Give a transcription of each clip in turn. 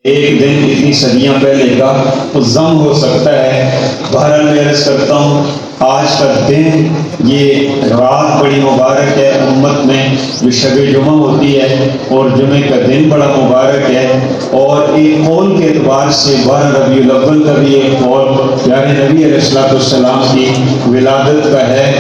ایک دن اتنی صدیاں پہلے کا تو ضم ہو سکتا ہے۔ بہرحال میں عرض کرتا ہوں آج کا دن، یہ رات بڑی مبارک ہے امت میں، جو شب جمعہ ہوتی ہے اور جمعے کا دن بڑا مبارک ہے۔ اور ایک قول کے اعتبار سے 12 ربیع الاول کا بھی ایک قول پیارے نبی علیہ السلام کی ولادت کا ہے۔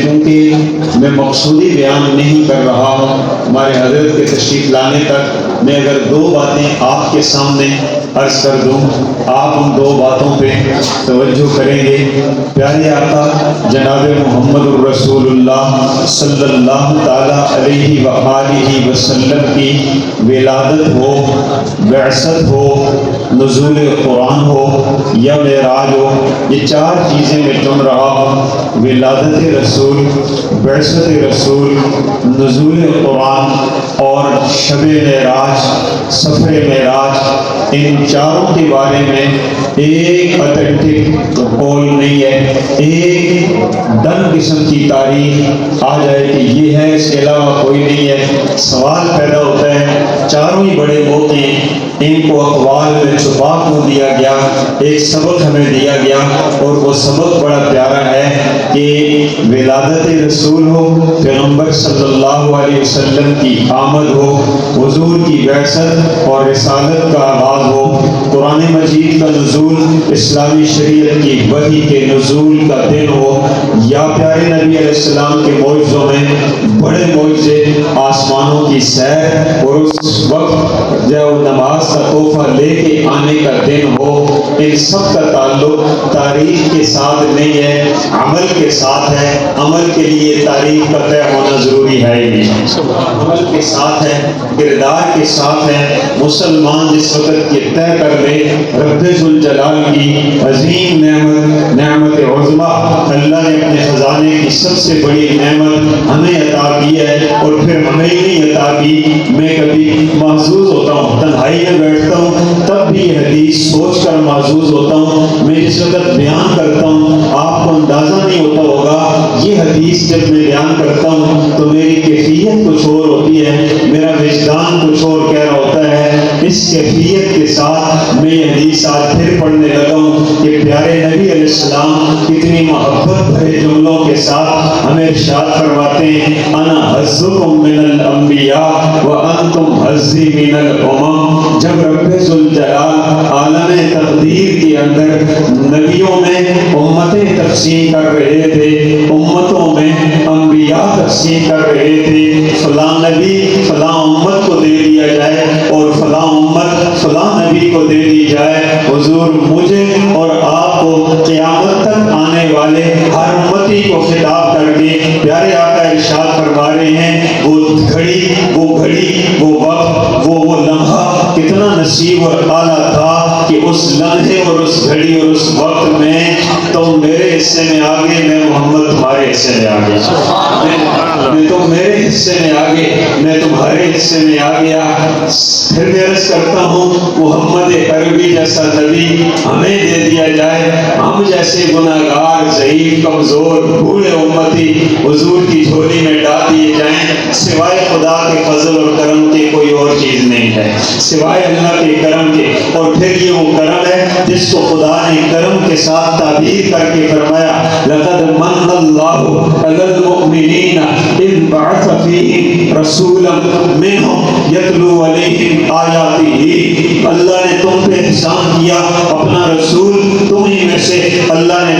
چونکہ میں مقصودی بیان نہیں کر رہا ہوں، ہمارے حضرت کے تشریف لانے تک میں اگر دو باتیں آپ کے سامنے عرض کر دوں، آپ ان دو باتوں پہ توجہ کریں گے۔ پیارے آقا جناب محمد الرسول اللہ صلی اللہ تعالیٰ علیہ وآلہ وسلم کی ولادت ہو، بعثت ہو، نزول قرآن ہو یا معراج ہو، یہ چار چیزیں میں چن رہا ہوں۔ ولادت رسول، بعثت رسول، نزول قرآن اور شب معراج، سفر معراج، ان چاروں کے بارے میں ایک اتھینٹک قول نہیں ہے، ایک ڈن قسم کی تاریخ آ جائے کہ یہ ہے، اس کے علاوہ کوئی نہیں ہے۔ سوال پیدا ہوتا ہے چاروں ہی بڑے موقع ہیں، ان کو اقوال میں چھپا کیوں دیا گیا؟ ایک سبق ہمیں دیا گیا اور وہ سبق بڑا پیارا ہے کہ ولادت رسول ہو، پیغمبر صلی اللہ علیہ وسلم کی آمد ہو، حضور کی بعثت اور رسالت کا آغاز ہو، قرآن مجید کا نزول، اسلامی شریعت کی وحی کے نزول کا دن ہو، یا پیارے نبی علیہ السلام کے معجزوں میں بڑے معجزے، آسمانوں کی سیر اور اس وقت جب نماز کا تحفہ لے کے آنے کا دن ہو، ان سب کا تعلق تاریخ کے ساتھ نہیں ہے، عمل کے ساتھ ہے۔ عمل کے لیے تاریخ کا طے ہونا ضروری ہے ہی نہیں، عمل کے ساتھ ہے، کردار کے ساتھ ہے۔ مسلمان جس وقت یہ طے کر لے رب ذوالجلال کی عظیم نعمت، نعمت عظمیٰ، اللہ نے اپنے خزانے کی سب سے بڑی نعمت ہمیں عطا کی ہے اور پھر ہمیں ہی نہیں عطا کی۔ میں کبھی محظوظ ہوتا ہوں، تنہائی میں بیٹھتا ہوں تب بھی یہ حدیث سوچ کر محظوظ ہوتا ہوں۔ میں جس وقت بیان کرتا ہوں آپ کو اندازہ نہیں ہوتا ہوگا، یہ حدیث جب میں بیان کرتا ہوں تو میری کیفیت کچھ اور ہوتی ہے، میرا وجدان کچھ اور کہہ رہا ہوتا ہے۔ اس کیفیت کے ساتھ میں یہ حدیث آج پھر پڑھنے لگا ہوں کہ پیارے نبی علیہ السلام کتنی محبت بھرے جملوں کے ساتھ ہمیں ارشاد فرماتے ہیں، انا حظکم من الانبیاء وانتم حظی من الامم۔ جب رب ذوالجلال عالم تقدیر کے اندر نبیوں میں امتیں تقسیم کر رہے تھے، امتوں میں انبیاء تقسیم کر رہے تھے، فلاں نبی فلاں امت کو دے دیا جائے اور فلاں امت فلاں نبی کو دے دی جائے، حضور مجھے اور آپ کو قیامت تک آنے والے ہر امتی کو خطاب کر کے پیارے آقا ارشاد فرما رہے ہیں، وہ گھڑی، وہ گھڑی، وہ وقت، وہ لمحہ کتنا نصیب اور اعلیٰ تھا کہ اس لمحے اور اس گھڑی اور اس وقت میں تم میرے حصے میں آگے، میں محمد تمہارے حصے میں آگے، میں تم میرے حصے میں آگے، میں تمہارے حصے میں آ گیا۔ پھر میں عرض کرتا ہوں محمد عربی جیسا نبی ہمیں دے دیا جائے، ہم جیسے گناہگار، ضعیف، کمزور، بوڑھے امتی حضور کی جھولی میں ڈال دیے جائیں، سوائے خدا کے فضل اور کرم کے کوئی اور چیز نہیں ہے، سوائے اللہ کے کرم کے۔ اور پھر یہ وہ کرم ہے جس کو خدا نے کرم کے ساتھ تعبیر کر کے فرمایا، لقد من اللہ علی المؤمنین اذ بعث فیہم رسولا منہم یتلو علیہم آیاتہ۔ اللہ نے تم پہ احسان کیا، اپنا رسول تم ہی میں سے اللہ نے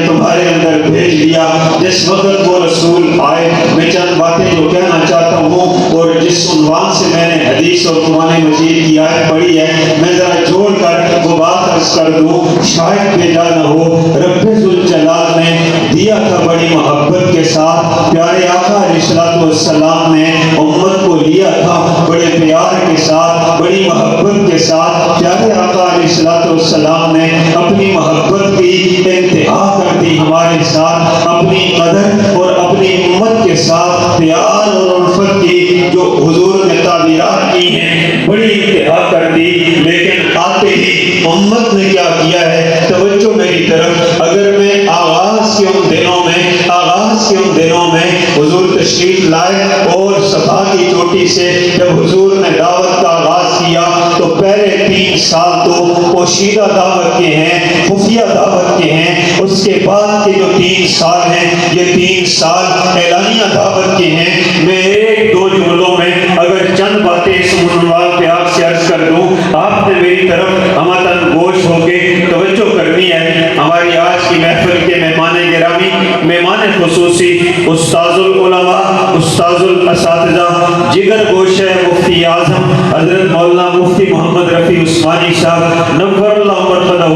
تمہارے اندر بھیج دیا۔ جس وقت وہ رسول آئے، میں چند باتیں جو کہنا چاہتا ہوں اور جس عنوان سے میں نے حدیث اور قرآن مجید کی آیت پڑھی ہے، میں ذرا جوڑ کر وہ بات عرض کر دوں، شاید بے جا نہ ہو۔ رب ذوالجلال نے دیا تھا بڑی محبت کے ساتھ، پیارے آقا علیہ السلام نے امت کو لیا تھا بڑے پیار کے ساتھ، بڑی محبت کے ساتھ۔ پیارے آقا علیہ السلام نے اپنی محبت کی انتہا کر دی ہمارے ساتھ، اپنی قدر اور اپنی امت کے ساتھ پیار اور الفت کی جو حضور نے تعبیرات کی ہیں بڑی انتہا کر دی۔ لیکن آتے ہی امت نے کیا کیا ہے، توجہ میری طرف، اگر میں آغاز کے ان دنوں میں حضور تشریف لائے اور صفا کی چوٹی سے جب حضور نے دعوت کا آغاز کیا تو پہلے 3 سال تو پوشیدہ دعوت کے ہیں، خفیہ دعوت کے ہیں، اس کے بعد کے جو 3 سال ہیں یہ 3 سال اعلانیہ دعوت کے ہیں۔ میں 1-2 جملوں میں اگر چند باتیں اس عنوان پہ آپ سے عرض کر دوں، آپ نے میری طرف ہمتن گوش ہو کے توجہ کرنی ہے۔ ہماری آج کی محفل کے مہمان گرامی، مہمان خصوصی، استاذ العلماء، استاذ الاساتذہ، جگر گوشہ مفتی اعظم حضرت مولانا مفتی محمد رفیع عثمانی صاحب نور اللہ مرقدہ،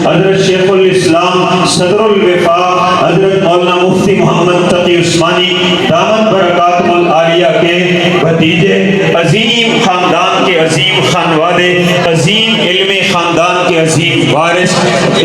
حضرت شیخ الاسلام صدر الوفاق حضرت مولانا مفتی محمد تقی عثمانی دامت برکاتہ العالیہ کے بھتیجے، عظیم خاندان کے عظیم خانوادے، عظیم علم خاندان کے عظیم وارث،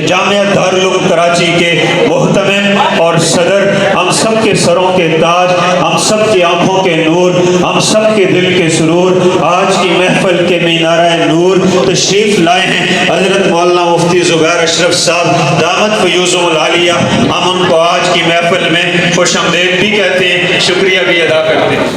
جامعہ دارالعلوم کراچی کے محتمم اور صدر، ہم سب کے سروں کے تاج، ہم سب کی آنکھوں کے نور، ہم سب کے دل کے سرور، آج کی محفل کے مینارہ نور تشریف لائے ہیں حضرت مولانا مفتی زبیر اشرف صاحب دامت فیوزهم العالیہ۔ ہم ان کو آج کی محفل میں خوش آمدید بھی کہتے ہیں، شکریہ بھی ادا کرتے ہیں۔